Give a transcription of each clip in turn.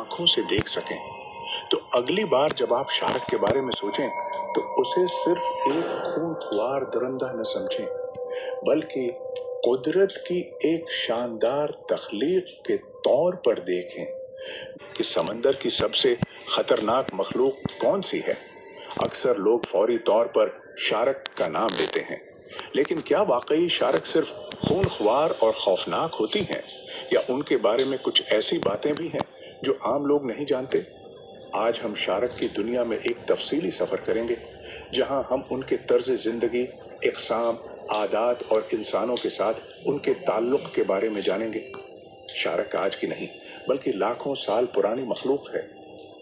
आंखों से देख सकें। तो अगली बार जब आप शार्क के बारे में सोचें तो उसे सिर्फ एक खूंखार दरिंदा न समझें, बल्कि कुदरत की एक शानदार तख्लीक के तौर पर देखें कि समंदर की सबसे खतरनाक मखलूक कौन सी है। अक्सर लोग फौरी तौर पर शार्क का नाम लेते हैं, लेकिन क्या वाकई शार्क सिर्फ खूनख्वार और खौफनाक होती हैं, या उनके बारे में कुछ ऐसी बातें भी हैं जो आम लोग नहीं जानते? आज हम शार्क की दुनिया में एक तफसीली सफर करेंगे, जहां हम उनके तर्ज जिंदगी, इक़साम, आदात और इंसानों के साथ उनके ताल्लुक के बारे में जानेंगे। शार्क आज की नहीं बल्कि लाखों साल पुरानी मखलूक है।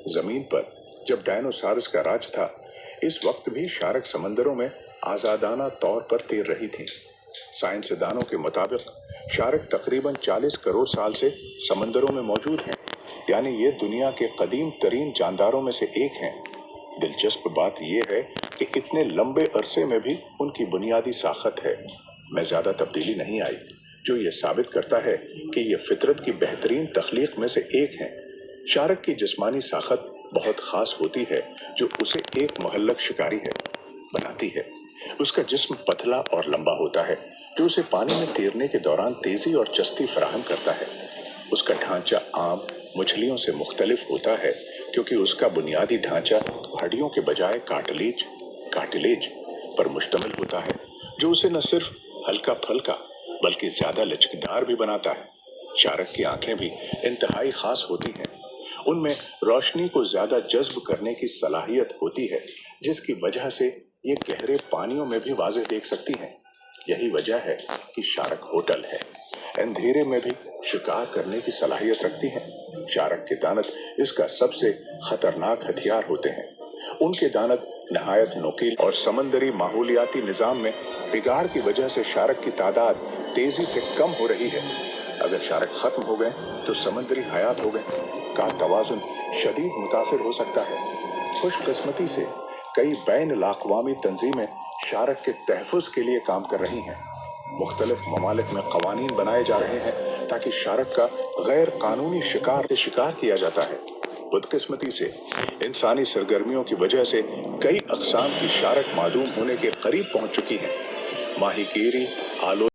जमीन पर जब डायनासोरस का राज था, इस वक्त भी शार्क समंदरों में आजादाना तौर पर तैर रही थी। साइंसदानों के मुताबिक शार्क तकरीबन 40 करोड़ साल से समंदरों में मौजूद हैं, यानी ये दुनिया के कदीम तरीन जानदारों में से एक हैं। दिलचस्प बात यह है कि इतने लंबे अरसे में भी उनकी बुनियादी साखत है में ज्यादा तब्दीली नहीं आई, जो ये साबित करता है कि ये फितरत की बेहतरीन तख्लीक में से एक है। शार्क की जिस्मानी साखत बहुत खास होती है, जो उसे एक मुहल्लक शिकारी है बनाती है। उसका जिस्म पतला और लंबा होता है, जो उसे पानी में तैरने के दौरान तेजी और चस्ती फराहम करता है। उसका ढांचा आम मछलियों से मुख्तलिफ होता है, क्योंकि उसका बुनियादी ढांचा हड्डियों के बजाय कार्टिलेज पर मुश्तमिल होता है, जो उसे न सिर्फ हल्का फल्का बल्कि ज्यादा लचकदार भी बनाता है। शार्क की आंखें भी इंतहाई खास होती हैं। उनमें रोशनी को ज्यादा जज्ब करने की सलाहियत होती है, जिसकी वजह से ये गहरे पानियों में भी वाज़ेह देख सकती हैं। यही वजह है कि शार्क होटल है, अंधेरे में भी शिकार करने की सलाहियत रखती हैं। शार्क के दांत इसका सबसे खतरनाक हथियार होते हैं। उनके दांत नहायत नुकील और समंदरी माहौलियाती निज़ाम में बिगाड़ की वजह से शार्क की तादाद तेजी से कम हो रही है। अगर शार्क खत्म हो गए तो समंदरी हयात हो गए का तवाजुन शदीद मुतासिर हो सकता है। खुशकिस्मती से कई बैन-अल-अक़वामी तंजीमें शार्क के तहफ़्फ़ुज़ के लिए काम कर रही हैं। मुख्तलिफ ममालिक में क़वानीन बनाए जा रहे हैं ताकि शार्क का गैर कानूनी शिकार किया जाता है। बदकिस्मती से इंसानी सरगर्मियों की वजह से कई अक़साम की शार्क मादूम होने के करीब पहुंच चुकी हैं। माहीगीरी, आलू